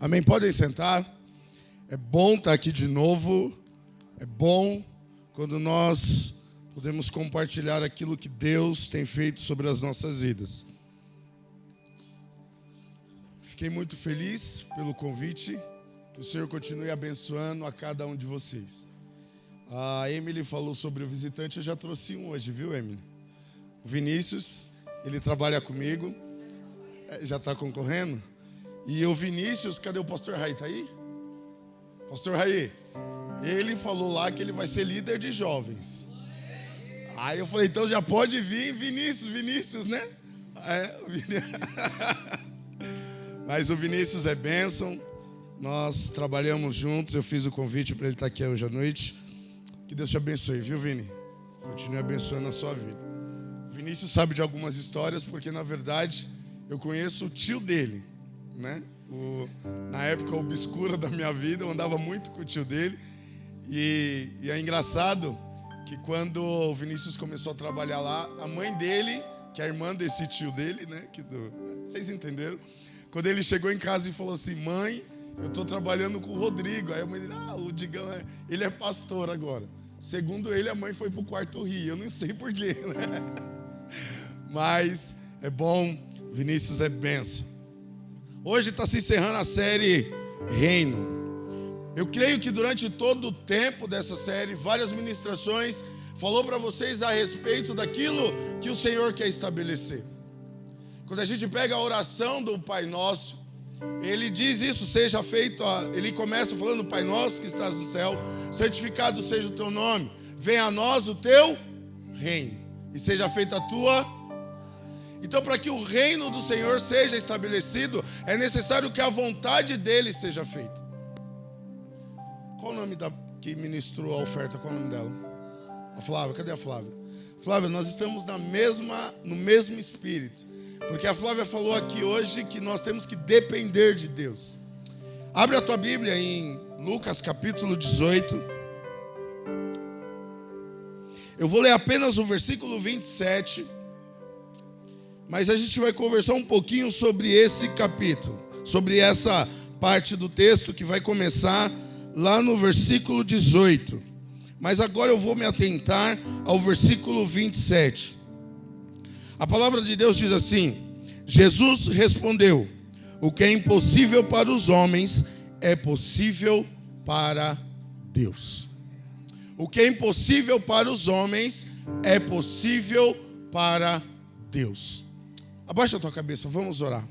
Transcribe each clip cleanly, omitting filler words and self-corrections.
Amém? Podem sentar. É bom estar aqui de novo. É bom quando nós podemos compartilhar aquilo que Deus tem feito sobre as nossas vidas. Fiquei muito feliz pelo convite. Que o Senhor continue abençoando a cada um de vocês. A Emily falou sobre o visitante, eu já trouxe um hoje, viu, Emily? O Vinícius, ele trabalha comigo, já está concorrendo. E o Vinícius, cadê o pastor Raí? Está aí? Pastor Raí, ele falou lá que ele vai ser líder de jovens. Aí eu falei, então já pode vir Vinícius, né? Mas o Vinícius é bênção. Nós trabalhamos juntos, eu fiz o convite para ele estar aqui hoje à noite. Que Deus te abençoe, viu, Vini? Continue abençoando a sua vida. O Vinícius sabe de algumas histórias, porque na verdade eu conheço o tio dele, né? Na época obscura da minha vida, eu andava muito com o tio dele. E é engraçado que quando o Vinícius começou a trabalhar lá, a mãe dele, que é a irmã desse tio dele, né? Vocês entenderam? Quando ele chegou em casa e falou assim, mãe, eu estou trabalhando com o Rodrigo. Aí a mãe dele, o Digão, ele é pastor agora. Segundo ele, a mãe foi para o quarto rir. Eu não sei porquê, né? Mas é bom, Vinícius é bênção. Hoje está se encerrando a série Reino. Eu creio que durante todo o tempo dessa série, várias ministrações falou para vocês a respeito daquilo que o Senhor quer estabelecer. Quando a gente pega a oração do Pai Nosso, ele diz isso, seja feito, ele começa falando, Pai Nosso que estás no céu, santificado seja o teu nome, venha a nós o teu reino, e seja feita a tua. Então, para que o reino do Senhor seja estabelecido, é necessário que a vontade dele seja feita. Qual o nome da que ministrou a oferta? Qual o nome dela? A Flávia, cadê a Flávia? Flávia, nós estamos no mesmo espírito. Porque a Flávia falou aqui hoje que nós temos que depender de Deus. Abre a tua Bíblia em Lucas capítulo 18. Eu vou ler apenas o versículo 27. Mas a gente vai conversar um pouquinho sobre esse capítulo. Sobre essa parte do texto que vai começar lá no versículo 18. Mas agora eu vou me atentar ao versículo 27. A palavra de Deus diz assim: Jesus respondeu: o que é impossível para os homens é possível para Deus. O que é impossível para os homens é possível para Deus. Abaixa a tua cabeça, vamos orar.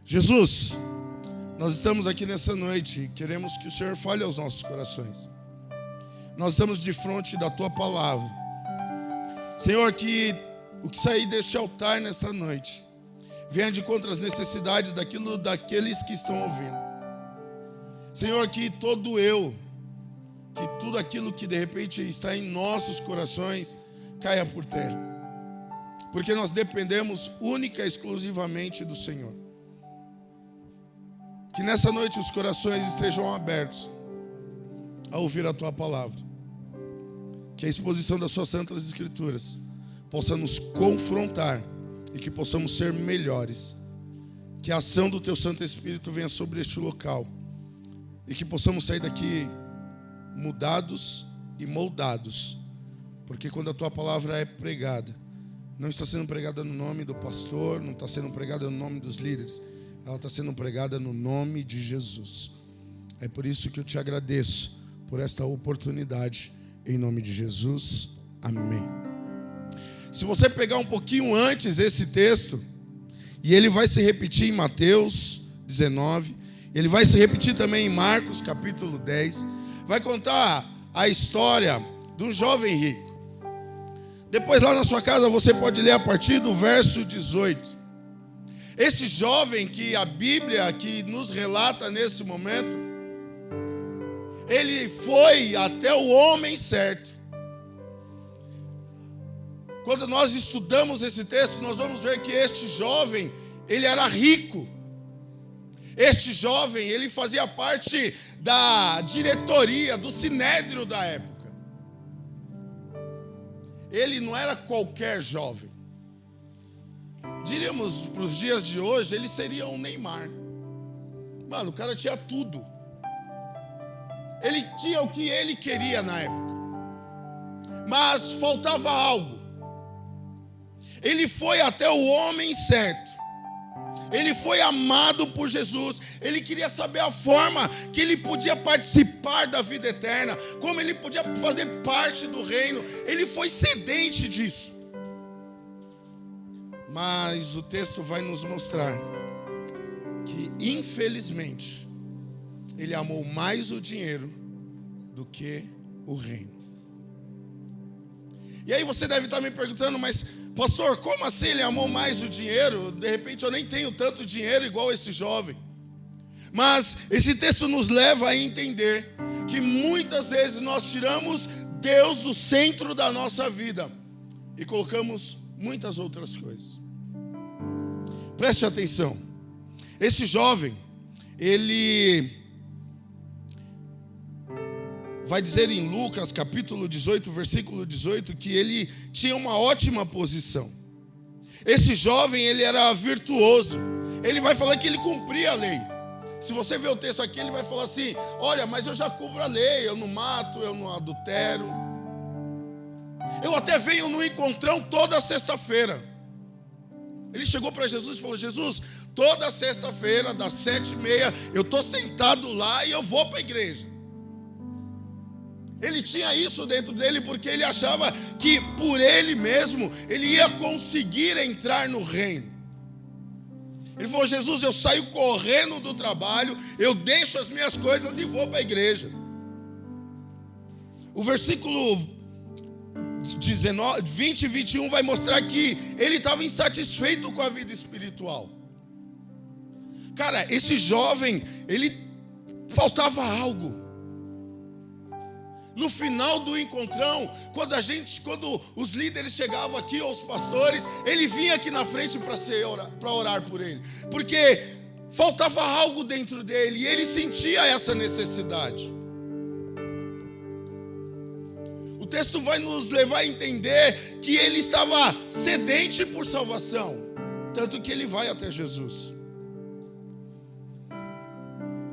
Jesus, nós estamos aqui nessa noite e queremos que o Senhor fale aos nossos corações. Nós estamos de frente da tua palavra. Senhor, que o que sair deste altar nessa noite venha de contra as necessidades daqueles que estão ouvindo. Senhor, que que tudo aquilo que de repente está em nossos corações caia por terra. Porque nós dependemos única e exclusivamente do Senhor. Que nessa noite os corações estejam abertos a ouvir a tua palavra. Que a exposição das suas santas escrituras possa nos confrontar e que possamos ser melhores. Que a ação do teu Santo Espírito venha sobre este local e que possamos sair daqui mudados e moldados. Porque quando a tua palavra é pregada, não está sendo pregada no nome do pastor, não está sendo pregada no nome dos líderes, ela está sendo pregada no nome de Jesus. É por isso que eu te agradeço por esta oportunidade, em nome de Jesus, amém. Se você pegar um pouquinho antes esse texto, e ele vai se repetir em Mateus 19, ele vai se repetir também em Marcos capítulo 10, vai contar a história de um jovem rico. Depois lá na sua casa você pode ler a partir do verso 18. Esse jovem que a Bíblia que nos relata nesse momento, ele foi até o homem certo. Quando nós estudamos esse texto, nós vamos ver que este jovem, ele era rico. Este jovem, ele fazia parte da diretoria, do sinédrio da época. Ele não era qualquer jovem. Diríamos para os dias de hoje, ele seria um Neymar. Mano, o cara tinha tudo. Ele tinha o que ele queria na época. Mas faltava algo. Ele foi até o homem certo. Ele foi amado por Jesus. Ele queria saber a forma que ele podia participar da vida eterna, como ele podia fazer parte do reino. Ele foi sedente disso. Mas o texto vai nos mostrar que, infelizmente, ele amou mais o dinheiro do que o reino. E aí você deve estar me perguntando, mas pastor, como assim ele amou mais o dinheiro? De repente eu nem tenho tanto dinheiro igual esse jovem. Mas esse texto nos leva a entender que muitas vezes nós tiramos Deus do centro da nossa vida e colocamos muitas outras coisas. Preste atenção. Esse jovem, ele vai dizer em Lucas capítulo 18, versículo 18, que ele tinha uma ótima posição. Esse jovem, ele era virtuoso. Ele vai falar que ele cumpria a lei. Se você ver o texto aqui, ele vai falar assim: olha, mas eu já cumpro a lei, eu não mato, eu não adultero. Eu até venho no encontrão toda sexta-feira. Ele chegou para Jesus e falou: Jesus, toda sexta-feira, das 7h30, eu estou sentado lá e eu vou para a igreja. Ele tinha isso dentro dele porque ele achava que por ele mesmo ele ia conseguir entrar no reino. Ele falou: Jesus, eu saio correndo do trabalho, eu deixo as minhas coisas e vou para a igreja. O versículo 20 e 21 vai mostrar que ele estava insatisfeito com a vida espiritual. Cara, esse jovem, ele faltava algo. No final do encontrão, quando os líderes chegavam aqui, ou os pastores, ele vinha aqui na frente para orar por ele, porque faltava algo dentro dele e ele sentia essa necessidade. O texto vai nos levar a entender que ele estava sedente por salvação, tanto que ele vai até Jesus.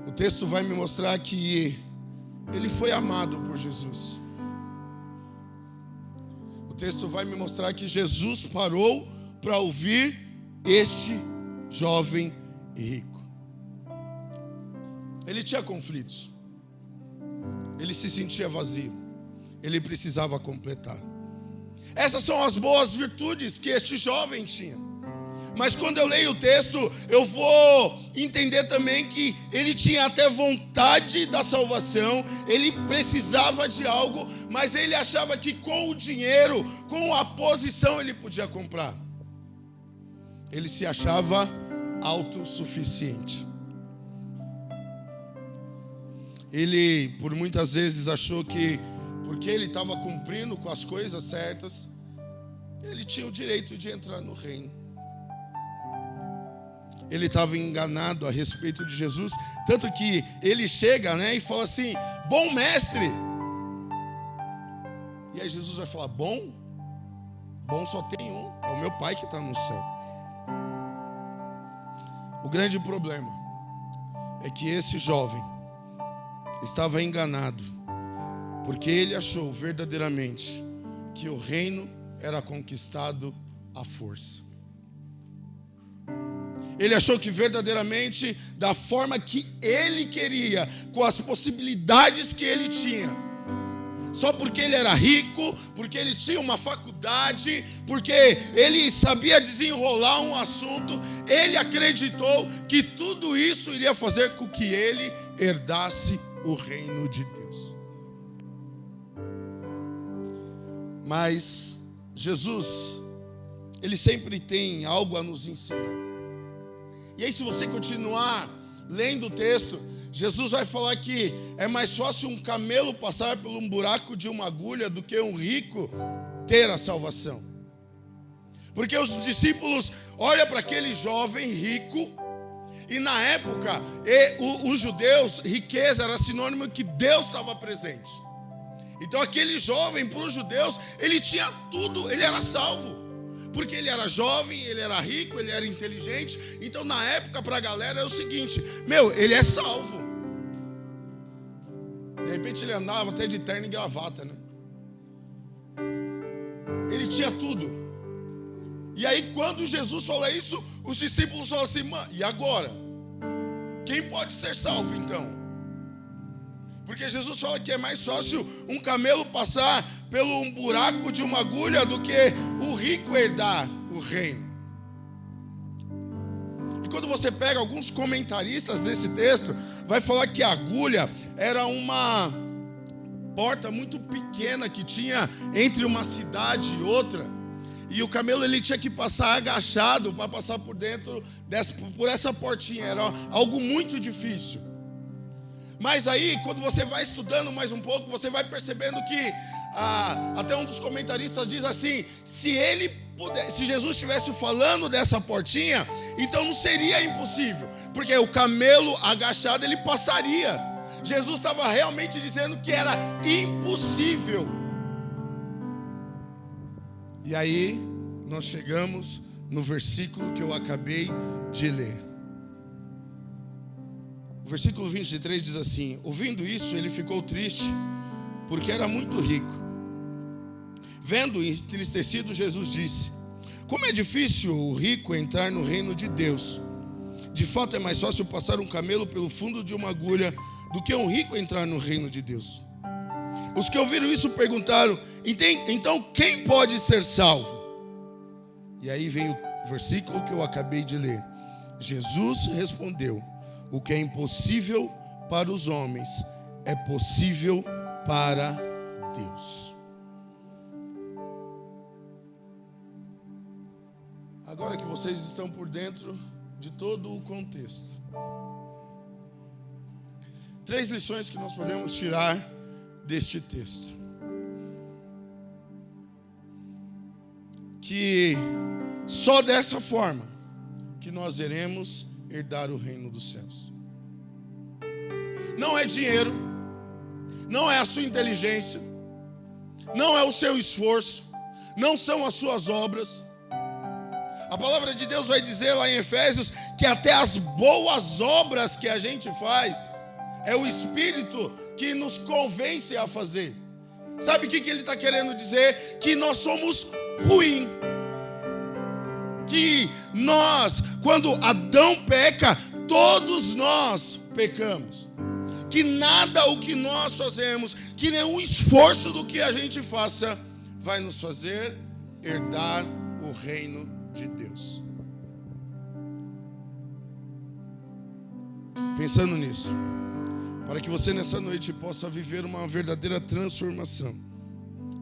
O texto vai me mostrar que ele foi amado por Jesus. O texto vai me mostrar que Jesus parou para ouvir este jovem rico. Ele tinha conflitos. Ele se sentia vazio. Ele precisava completar. Essas são as boas virtudes que este jovem tinha. Mas quando eu leio o texto, eu vou entender também que ele tinha até vontade da salvação, ele precisava de algo, mas ele achava que com o dinheiro, com a posição, ele podia comprar. Ele se achava autossuficiente. Ele, por muitas vezes, achou que, porque ele estava cumprindo com as coisas certas, ele tinha o direito de entrar no reino. Ele estava enganado a respeito de Jesus, tanto que ele chega, e fala assim: bom mestre. E aí Jesus vai falar: bom só tem um, é o meu Pai que está no céu. O grande problema é que esse jovem estava enganado, porque ele achou verdadeiramente que o reino era conquistado à força. Ele achou que verdadeiramente, da forma que ele queria, com as possibilidades que ele tinha, só porque ele era rico, porque ele tinha uma faculdade, porque ele sabia desenrolar um assunto, ele acreditou que tudo isso iria fazer com que ele herdasse o reino de Deus. Mas Jesus, ele sempre tem algo a nos ensinar. E aí, se você continuar lendo o texto, Jesus vai falar que é mais fácil um camelo passar por um buraco de uma agulha do que um rico ter a salvação. Porque os discípulos olham para aquele jovem rico, e na época, os judeus, riqueza era sinônimo que Deus estava presente. Então aquele jovem, para os judeus, ele tinha tudo, ele era salvo. Porque ele era jovem, ele era rico, ele era inteligente. Então, na época, para a galera, é o seguinte: ele é salvo. De repente, ele andava até de terno e gravata, né? Ele tinha tudo. E aí, quando Jesus falou isso, os discípulos falaram assim: e agora? Quem pode ser salvo, então? Porque Jesus fala que é mais fácil um camelo passar pelo um buraco de uma agulha do que o rico herdar o reino. E quando você pega alguns comentaristas desse texto, vai falar que a agulha era uma porta muito pequena que tinha entre uma cidade e outra. E o camelo ele tinha que passar agachado para passar por dentro por essa portinha. Era algo muito difícil. Mas aí, quando você vai estudando mais um pouco, você vai percebendo que até um dos comentaristas diz assim: se Jesus estivesse falando dessa portinha, então não seria impossível, porque o camelo agachado ele passaria. Jesus estava realmente dizendo que era impossível. E aí nós chegamos no versículo que eu acabei de ler. O versículo 23 diz assim: ouvindo isso, ele ficou triste, porque era muito rico. Vendo entristecido, Jesus disse: como é difícil o rico entrar no reino de Deus. De fato, é mais fácil passar um camelo pelo fundo de uma agulha do que um rico entrar no reino de Deus. Os que ouviram isso perguntaram: então quem pode ser salvo? E aí vem o versículo que eu acabei de ler. Jesus respondeu: o que é impossível para os homens é possível para Deus. Agora que vocês estão por dentro de todo o contexto, 3 lições que nós podemos tirar deste texto. Que só dessa forma que nós iremos herdar o reino dos céus. Não é dinheiro, não é a sua inteligência, não é o seu esforço, não são as suas obras. A palavra de Deus vai dizer lá em Efésios que até as boas obras que a gente faz, é o Espírito que nos convence a fazer. Sabe o que ele está querendo dizer? Que nós somos ruins. Que nós, quando Adão peca, todos nós pecamos. Que nada o que nós fazemos, que nenhum esforço do que a gente faça, vai nos fazer herdar o reino de Deus. Pensando nisso, para que você nessa noite possa viver uma verdadeira transformação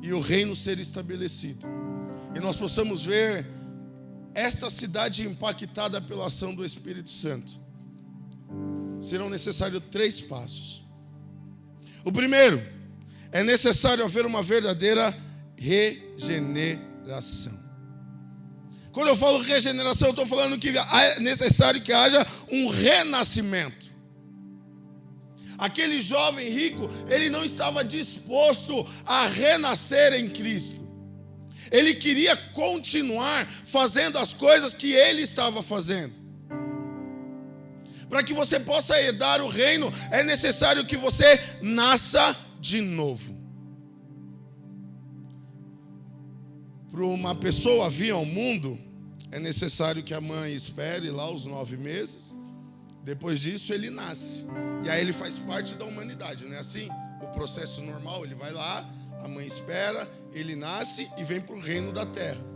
e o reino ser estabelecido, e nós possamos ver esta cidade impactada pela ação do Espírito Santo, serão necessários 3 passos. O primeiro, é necessário haver uma verdadeira regeneração. Quando eu falo regeneração, eu estou falando que é necessário que haja um renascimento. Aquele jovem rico, ele não estava disposto a renascer em Cristo. Ele queria continuar fazendo as coisas que ele estava fazendo. Para que você possa herdar o reino, é necessário que você nasça de novo. Para uma pessoa vir ao mundo, é necessário que a mãe espere lá os 9 meses. Depois disso, ele nasce. E aí ele faz parte da humanidade, não é assim? O processo normal, ele vai lá, a mãe espera, ele nasce e vem para o reino da terra.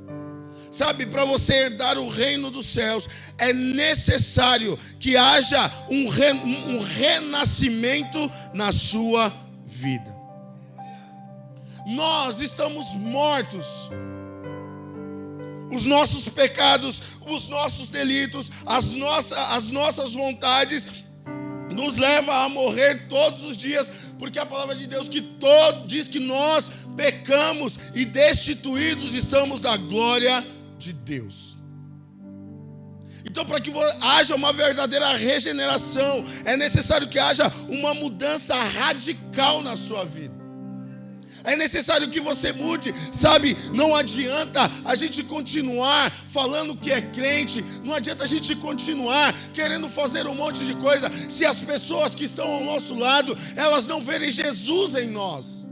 Sabe, para você herdar o reino dos céus, é necessário que haja um renascimento na sua vida. Nós estamos mortos. Os nossos pecados, os nossos delitos, as nossas vontades nos levam a morrer todos os dias, porque a palavra de Deus diz que nós pecamos e destituídos estamos da glória de Deus. Então, para que haja uma verdadeira regeneração, é necessário que haja uma mudança radical na sua vida. É necessário que você mude, sabe? Não adianta a gente continuar falando que é crente, não adianta a gente continuar querendo fazer um monte de coisa se as pessoas que estão ao nosso lado, elas não verem Jesus em nós.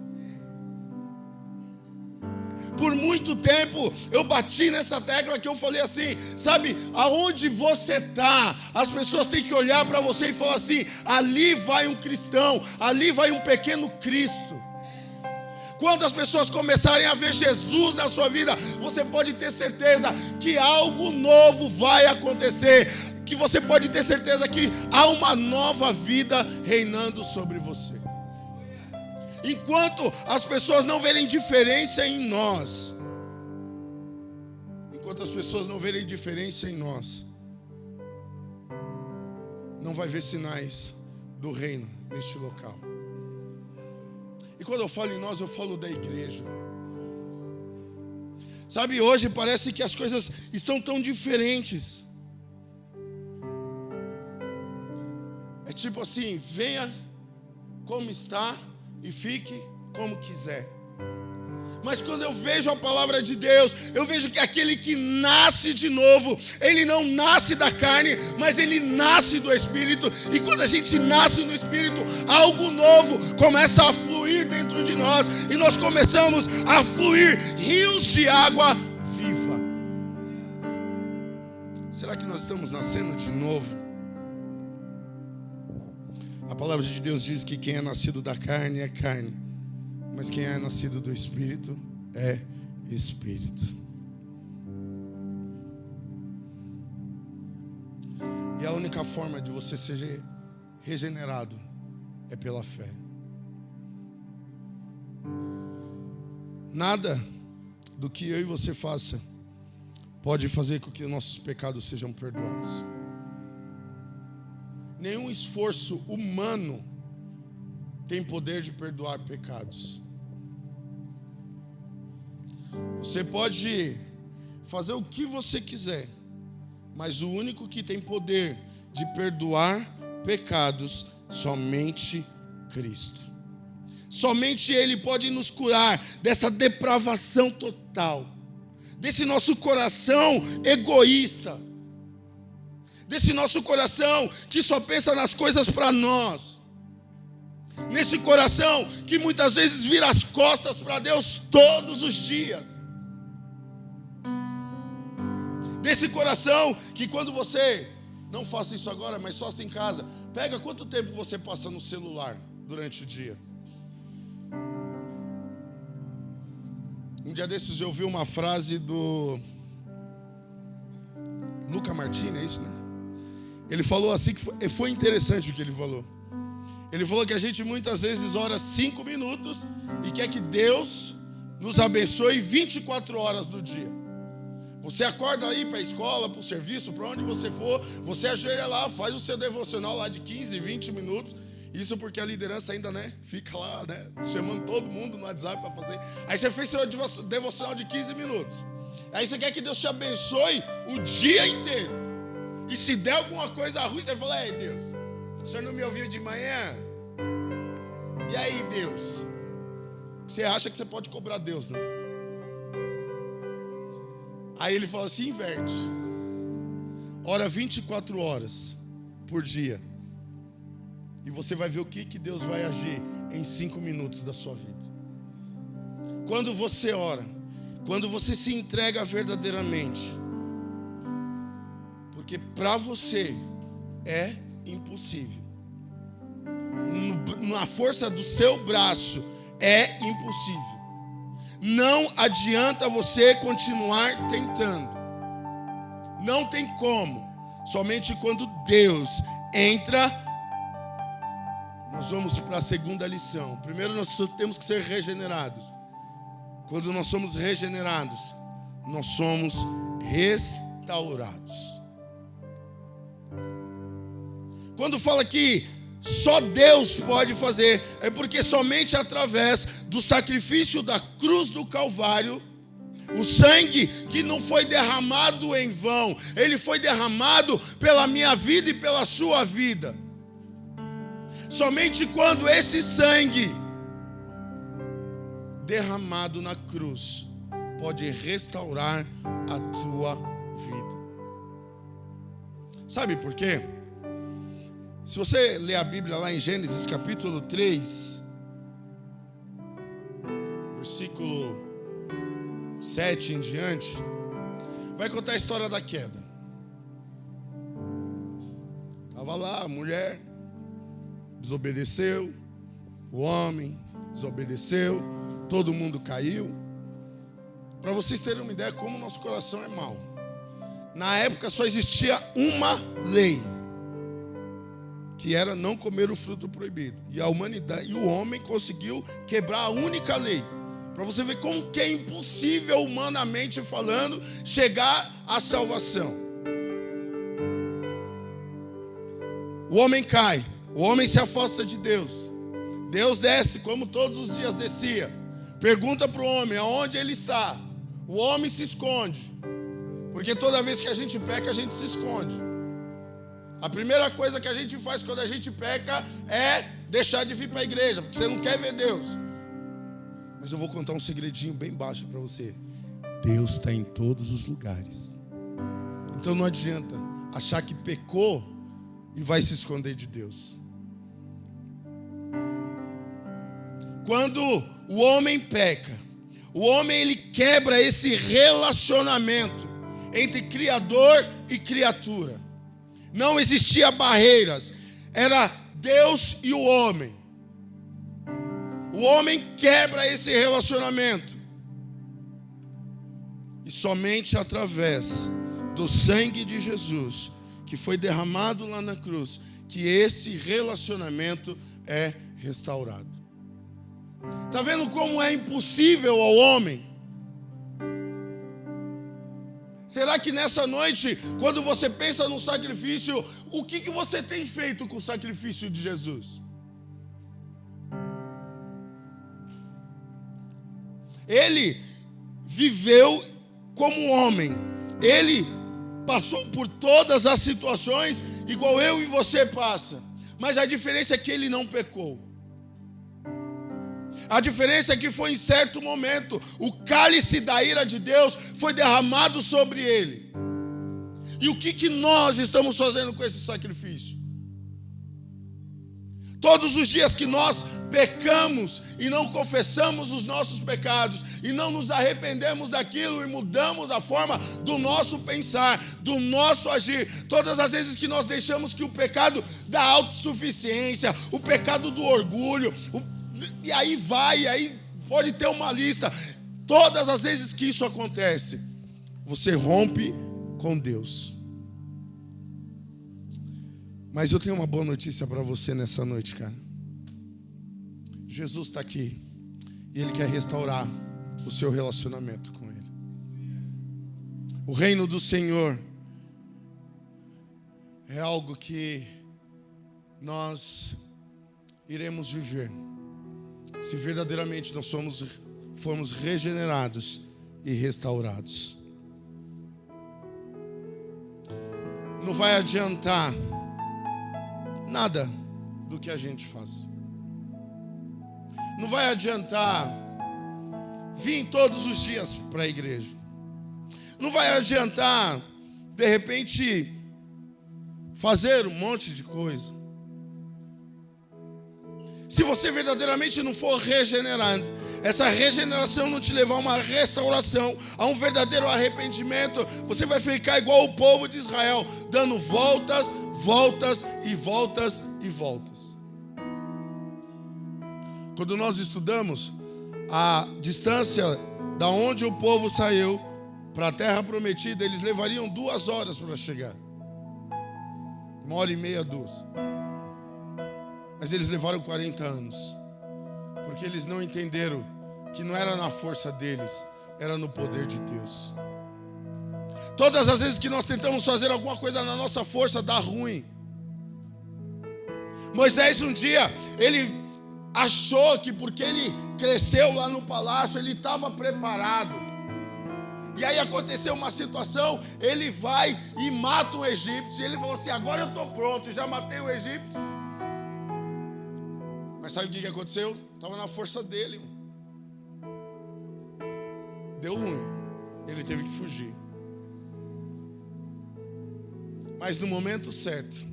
Por muito tempo eu bati nessa tecla que eu falei assim, sabe, aonde você está, as pessoas têm que olhar para você e falar assim, ali vai um cristão, ali vai um pequeno Cristo. Quando as pessoas começarem a ver Jesus na sua vida, você pode ter certeza que algo novo vai acontecer, que você pode ter certeza que há uma nova vida reinando sobre você. Enquanto as pessoas não verem diferença em nós, não vai ver sinais do reino neste local. E quando eu falo em nós, eu falo da igreja. Sabe, hoje parece que as coisas estão tão diferentes. É tipo assim, venha como está e fique como quiser. Mas quando eu vejo a palavra de Deus, eu vejo que aquele que nasce de novo, ele não nasce da carne, mas ele nasce do Espírito. E quando a gente nasce no Espírito, algo novo começa a fluir dentro de nós. E nós começamos a fluir rios de água viva. Será que nós estamos nascendo de novo? A palavra de Deus diz que quem é nascido da carne é carne, mas quem é nascido do Espírito é Espírito. E a única forma de você ser regenerado é pela fé. Nada do que eu e você faça pode fazer com que nossos pecados sejam perdoados. Nenhum esforço humano tem poder de perdoar pecados. Você pode fazer o que você quiser, mas o único que tem poder de perdoar pecados, somente Cristo. Somente Ele pode nos curar dessa depravação total, desse nosso coração egoísta, desse nosso coração que só pensa nas coisas para nós, nesse coração que muitas vezes vira as costas para Deus todos os dias, desse coração que quando você, não faça isso agora, mas só assim em casa, pega quanto tempo você passa no celular durante o dia. Um dia desses eu ouvi uma frase do Luca Martini, é isso, né? Ele falou assim, que foi interessante o que ele falou. Ele falou que a gente muitas vezes ora 5 minutos e quer que Deus nos abençoe 24 horas do dia. Você acorda aí para a escola, para o serviço, para onde você for, você ajoelha lá, faz o seu devocional lá de 15, 20 minutos. Isso porque a liderança ainda, fica lá, chamando todo mundo no WhatsApp para fazer. Aí você fez seu devocional de 15 minutos. Aí você quer que Deus te abençoe o dia inteiro. E se der alguma coisa ruim, você fala, ei Deus, o Senhor não me ouviu de manhã? E aí Deus? Você acha que você pode cobrar Deus, né? Aí ele fala assim, inverte. Ora 24 horas por dia. E você vai ver o que Deus vai agir em 5 minutos da sua vida. Quando você ora, quando você se entrega verdadeiramente, porque para você é impossível. Na força do seu braço é impossível. Não adianta você continuar tentando. Não tem como. Somente quando Deus entra, nós vamos para a segunda lição. Primeiro nós temos que ser regenerados. Quando nós somos regenerados, nós somos restaurados. Quando fala que só Deus pode fazer, é porque somente através do sacrifício da cruz do Calvário, o sangue que não foi derramado em vão, ele foi derramado pela minha vida e pela sua vida. Somente quando esse sangue derramado na cruz pode restaurar a tua vida. Sabe por quê? Se você ler a Bíblia lá em Gênesis capítulo 3, versículo 7 em diante, vai contar a história da queda. Estava lá a mulher, desobedeceu, o homem desobedeceu, todo mundo caiu. Para vocês terem uma ideia como o nosso coração é mau. Na época só existia uma lei, que era não comer o fruto proibido. E a humanidade e o homem conseguiu quebrar a única lei. Para você ver como que é impossível, humanamente falando, chegar à salvação. O homem cai, o homem se afasta de Deus. Deus desce, como todos os dias descia. Pergunta para o homem aonde ele está. O homem se esconde. Porque toda vez que a gente peca, a gente se esconde. A primeira coisa que a gente faz quando a gente peca é deixar de vir para a igreja, porque você não quer ver Deus. Mas eu vou contar um segredinho bem baixo para você. Deus está em todos os lugares. Então não adianta achar que pecou e vai se esconder de Deus. Quando o homem peca, o homem ele quebra esse relacionamento entre Criador e criatura. Não existia barreiras, era Deus e o homem. O homem quebra esse relacionamento. E somente através do sangue de Jesus, que foi derramado lá na cruz, que esse relacionamento é restaurado. Está vendo como é impossível ao homem? Será que nessa noite, quando você pensa no sacrifício, o que você tem feito com o sacrifício de Jesus? Ele viveu como homem. Ele passou por todas as situações igual eu e você passa. Mas a diferença é que ele não pecou. A diferença é que foi em certo momento o cálice da ira de Deus foi derramado sobre ele. E o que nós estamos fazendo com esse sacrifício? Todos os dias que nós pecamos e não confessamos os nossos pecados e não nos arrependemos daquilo e mudamos a forma do nosso pensar, do nosso agir, todas as vezes que nós deixamos que o pecado da autossuficiência, o pecado do orgulho, e aí pode ter uma lista, todas as vezes que isso acontece, você rompe com Deus. Mas eu tenho uma boa notícia para você nessa noite, cara. Jesus está aqui e Ele quer restaurar o seu relacionamento com Ele. O reino do Senhor é algo que nós iremos viver se verdadeiramente nós formos regenerados e restaurados. Não vai adiantar nada do que a gente faz. Não vai adiantar vir todos os dias para a igreja. Não vai adiantar, de repente, fazer um monte de coisa. Se você verdadeiramente não for regenerado, essa regeneração não te levar a uma restauração, a um verdadeiro arrependimento, você vai ficar igual o povo de Israel, dando voltas, voltas e voltas e voltas. Quando nós estudamos a distância da onde o povo saiu para a terra prometida, eles levariam 2 horas para chegar. 1h30, 2. Mas eles levaram 40 anos. Porque eles não entenderam que não era na força deles, era no poder de Deus. Todas as vezes que nós tentamos fazer alguma coisa na nossa força, dá ruim. Moisés um dia, ele achou que porque ele cresceu lá no palácio, ele estava preparado. E aí aconteceu uma situação, ele vai e mata um egípcio, e ele falou assim, agora eu estou pronto, já matei o egípcio. Mas sabe o que aconteceu? Estava na força dele. deu ruim. Ele teve que fugir. Mas no momento certo,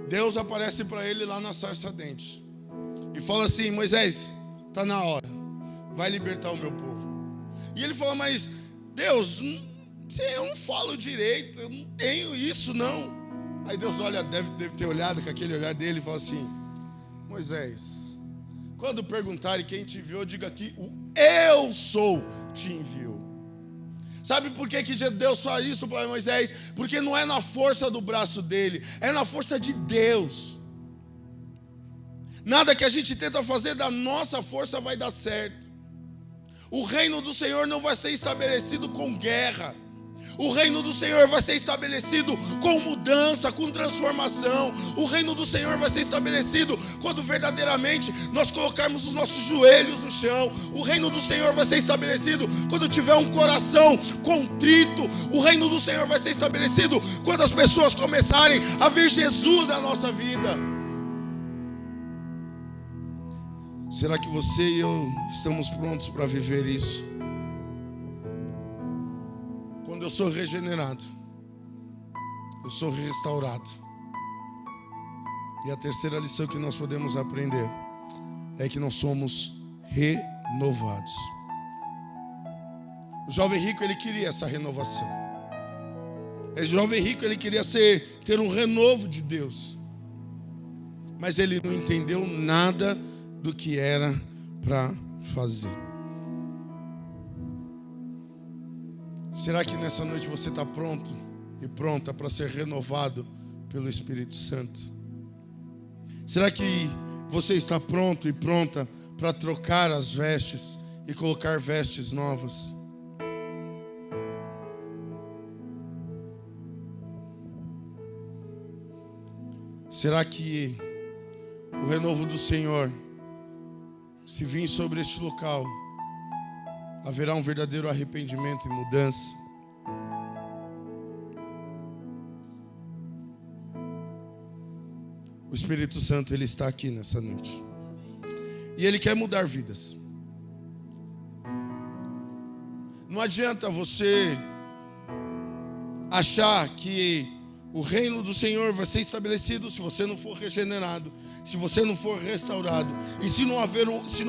Deus aparece para ele lá na sarça ardente e fala assim: Moisés, está na hora, vai libertar o meu povo. E ele fala: mas Deus, eu não falo direito, eu não tenho isso não. Aí Deus olha, deve ter olhado com aquele olhar dele e fala assim: Moisés, quando perguntarem quem te enviou, diga que o eu sou te enviou. Sabe por que Deus faz isso para Moisés? Porque não é na força do braço dele, é na força de Deus. Nada que a gente tenta fazer da nossa força vai dar certo. O reino do Senhor não vai ser estabelecido com guerra. O reino do Senhor vai ser estabelecido com mudança, com transformação. O reino do Senhor vai ser estabelecido quando verdadeiramente nós colocarmos os nossos joelhos no chão. O reino do Senhor vai ser estabelecido quando tiver um coração contrito. O reino do Senhor vai ser estabelecido quando as pessoas começarem a ver Jesus na nossa vida. Será que você e eu estamos prontos para viver isso? Quando eu sou regenerado, eu sou restaurado. E a terceira lição que nós podemos aprender é que nós somos renovados. O jovem rico, ele queria essa renovação. O jovem rico, ele queria ter um renovo de Deus. Mas ele não entendeu nada do que era para fazer. Será que nessa noite você está pronto e pronta para ser renovado pelo Espírito Santo? Será que você está pronto e pronta para trocar as vestes e colocar vestes novas? Será que o renovo do Senhor, se vir sobre este local, haverá um verdadeiro arrependimento e mudança? O Espírito Santo, ele está aqui nessa noite. E ele quer mudar vidas. Não adianta você achar que o reino do Senhor vai ser estabelecido se você não for regenerado, se você não for restaurado e se não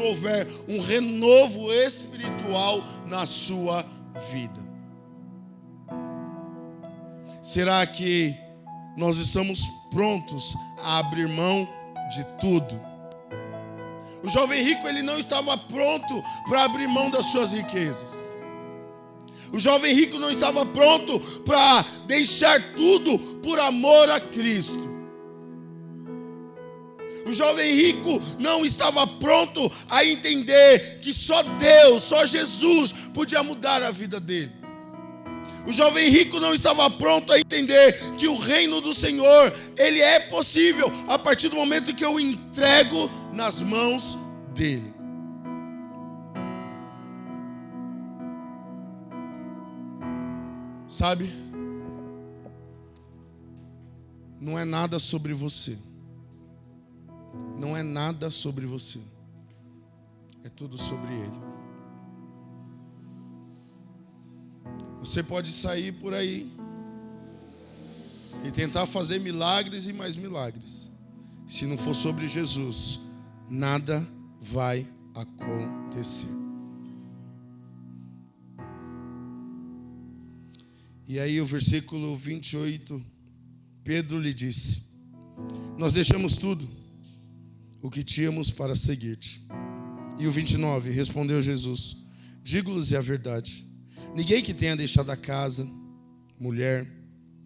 houver um renovo espiritual na sua vida. Será que nós estamos prontos a abrir mão de tudo? O jovem rico, ele não estava pronto para abrir mão das suas riquezas. O jovem rico não estava pronto para deixar tudo por amor a Cristo. O jovem rico não estava pronto a entender que só Deus, só Jesus podia mudar a vida dele. O jovem rico não estava pronto a entender que o reino do Senhor, ele é possível a partir do momento que eu o entrego nas mãos dele. Sabe? Não é nada sobre você. Não é nada sobre você. É tudo sobre Ele. Você pode sair por aí e tentar fazer milagres e mais milagres. Se não for sobre Jesus, nada vai acontecer. E aí o versículo 28, Pedro lhe disse: nós deixamos tudo o que tínhamos para seguir-te. E o 29, respondeu Jesus: digo-lhes a verdade, ninguém que tenha deixado a casa, mulher,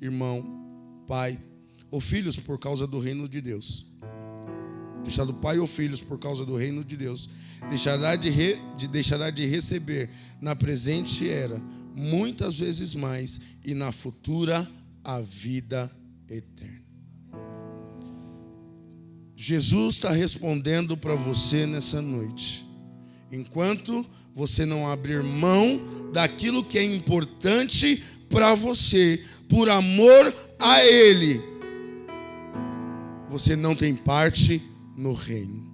irmão, pai ou filhos por causa do reino de Deus, deixado pai ou filhos por causa do reino de Deus, deixará de receber na presente era muitas vezes mais, e na futura a vida eterna. Jesus está respondendo para você nessa noite. Enquanto você não abrir mão daquilo que é importante para você, por amor a Ele, você não tem parte no reino.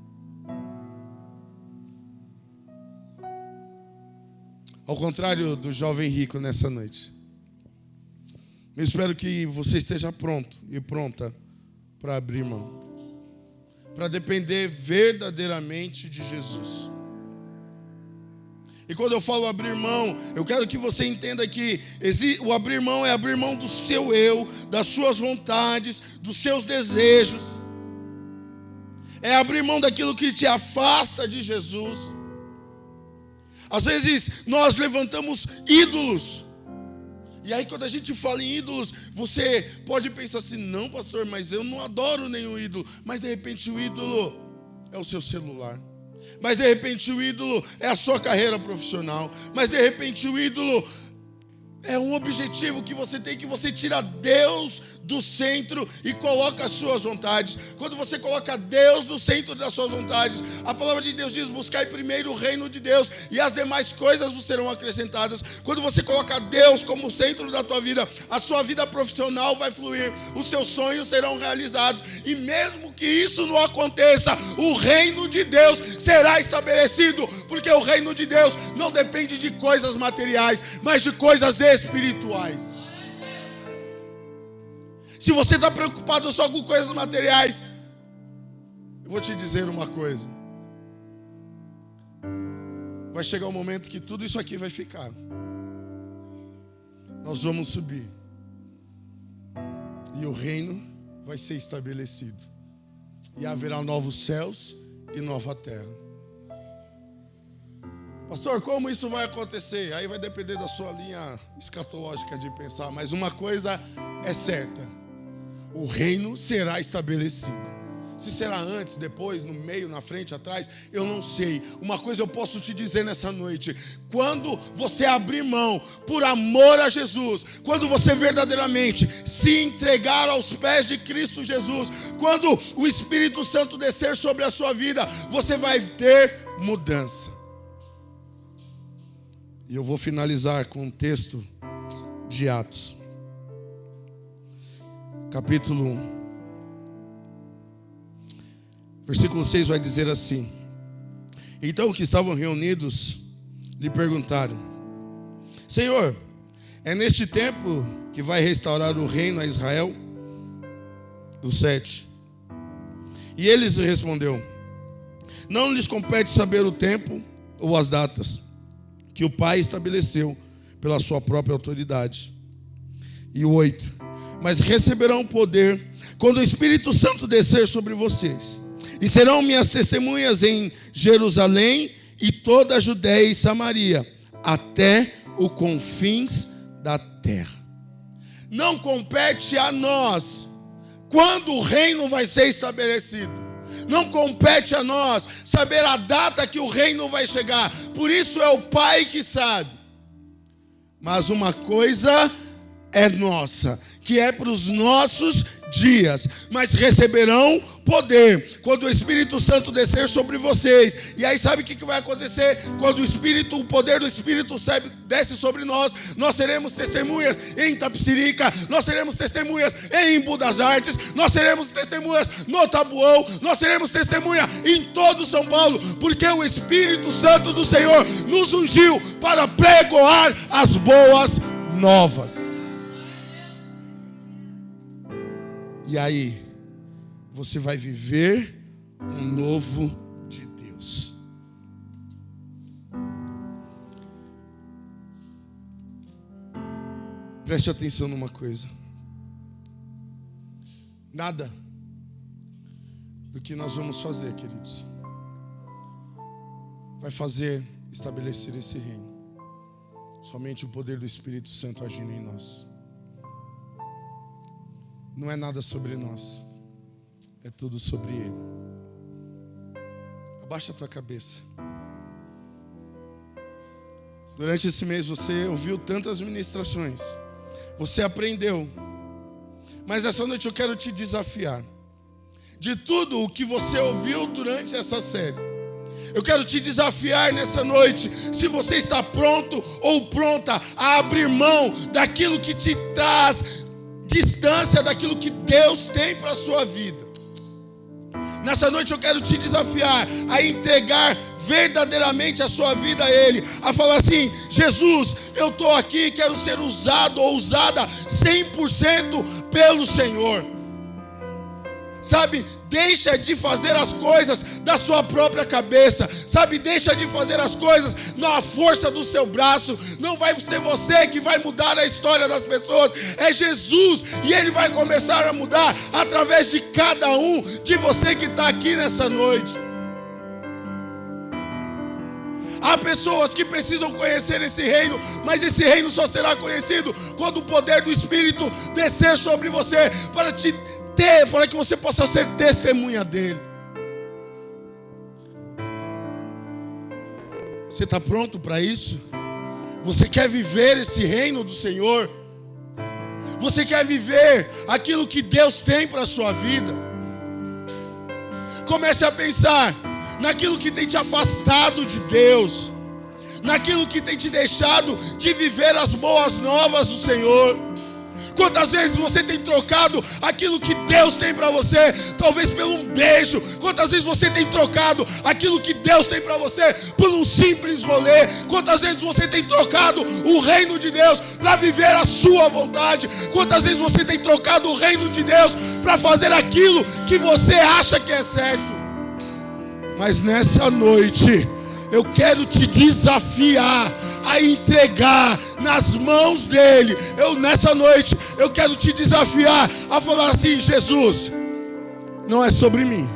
Ao contrário do jovem rico nessa noite. Eu espero que você esteja pronto e pronta para abrir mão. Para depender verdadeiramente de Jesus. E quando eu falo abrir mão, eu quero que você entenda que o abrir mão é abrir mão do seu eu, das suas vontades, dos seus desejos. É abrir mão daquilo que te afasta de Jesus. Às vezes nós levantamos ídolos. E aí quando a gente fala em ídolos, você pode pensar assim, não pastor, mas eu não adoro nenhum ídolo. Mas de repente o ídolo é o seu celular. Mas de repente o ídolo é a sua carreira profissional. Mas de repente o ídolo é um objetivo que você tem, que você tira Deus do centro e coloca as suas vontades. Quando você coloca Deus no centro das suas vontades, a palavra de Deus diz, buscai primeiro o reino de Deus e as demais coisas vos serão acrescentadas. Quando você coloca Deus como centro da tua vida, a sua vida profissional vai fluir, os seus sonhos serão realizados, e mesmo que isso não aconteça, o reino de Deus será estabelecido, porque o reino de Deus não depende de coisas materiais, mas de coisas espirituais. Se você está preocupado só com coisas materiais, eu vou te dizer uma coisa. Vai chegar um momento que tudo isso aqui vai ficar. Nós vamos subir. E o reino vai ser estabelecido. E haverá novos céus e nova terra. Pastor, como isso vai acontecer? Aí vai depender da sua linha escatológica de pensar. Mas uma coisa é certa. O reino será estabelecido. Se será antes, depois, no meio, na frente, atrás, eu não sei. Uma coisa eu posso te dizer nessa noite: quando você abrir mão por amor a Jesus, quando você verdadeiramente se entregar aos pés de Cristo Jesus, quando o Espírito Santo descer sobre a sua vida, você vai ter mudança. E eu vou finalizar com um texto de Atos. Capítulo 1, versículo 6 vai dizer assim: então que estavam reunidos lhe perguntaram: Senhor, é neste tempo que vai restaurar o reino a Israel? O 7. E eles respondeu: não lhes compete saber o tempo ou as datas que o Pai estabeleceu pela sua própria autoridade. E o 8. Mas receberão poder quando o Espírito Santo descer sobre vocês. E serão minhas testemunhas em Jerusalém e toda a Judéia e Samaria, até os confins da terra. Não compete a nós quando o reino vai ser estabelecido. Não compete a nós saber a data que o reino vai chegar. Por isso é o Pai que sabe. Mas uma coisa é nossa, que é para os nossos dias. Mas receberão poder quando o Espírito Santo descer sobre vocês. E aí sabe o que vai acontecer? Quando o poder do Espírito desce sobre nós, nós seremos testemunhas em Itapecerica, nós seremos testemunhas em Embu das Artes, nós seremos testemunhas no Tabuão, nós seremos testemunha em todo São Paulo, porque o Espírito Santo do Senhor nos ungiu para pregoar as boas novas. E aí, você vai viver um novo de Deus. Preste atenção numa coisa. Nada do que nós vamos fazer, queridos, vai fazer estabelecer esse reino. Somente o poder do Espírito Santo agindo em nós. Não é nada sobre nós, é tudo sobre Ele. Abaixa a tua cabeça. Durante esse mês você ouviu tantas ministrações, você aprendeu, mas essa noite eu quero te desafiar. De tudo o que você ouviu durante essa série, eu quero te desafiar nessa noite, se você está pronto ou pronta a abrir mão daquilo que te traz distância daquilo que Deus tem para a sua vida. Nessa noite eu quero te desafiar a entregar verdadeiramente a sua vida a Ele, a falar assim: Jesus, eu estou aqui, quero ser usado ou usada 100% pelo Senhor. Sabe, deixa de fazer as coisas da sua própria cabeça. Sabe, deixa de fazer as coisas na força do seu braço. Não vai ser você que vai mudar a história das pessoas. É Jesus, e Ele vai começar a mudar através de cada um de você que está aqui nessa noite. Há pessoas que precisam conhecer esse reino, mas esse reino só será conhecido quando o poder do Espírito descer sobre você, para que você possa ser testemunha dele. Você está pronto para isso? Você quer viver esse reino do Senhor? Você quer viver aquilo que Deus tem para a sua vida? Comece a pensar naquilo que tem te afastado de Deus, naquilo que tem te deixado de viver as boas novas do Senhor. Quantas vezes você tem trocado aquilo que Deus tem para você, talvez por um beijo? Quantas vezes você tem trocado aquilo que Deus tem para você por um simples rolê? Quantas vezes você tem trocado o reino de Deus para viver a sua vontade? Quantas vezes você tem trocado o reino de Deus para fazer aquilo que você acha que é certo? Mas nessa noite, eu quero te desafiar a entregar nas mãos dele. Nessa noite, eu quero te desafiar a falar assim: Jesus, não é sobre mim.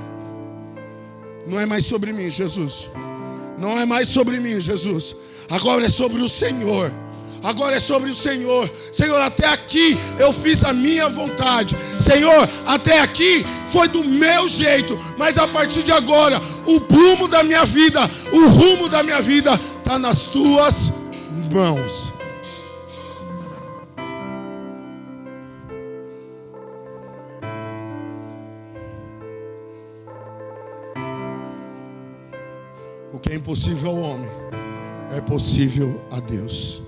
Não é mais sobre mim, Jesus. Não é mais sobre mim, Jesus. Agora é sobre o Senhor. Agora é sobre o Senhor. Senhor, até aqui eu fiz a minha vontade. Senhor, até aqui foi do meu jeito. Mas a partir de agora, o rumo da minha vida está nas tuas mãos. O que é impossível ao homem é possível a Deus.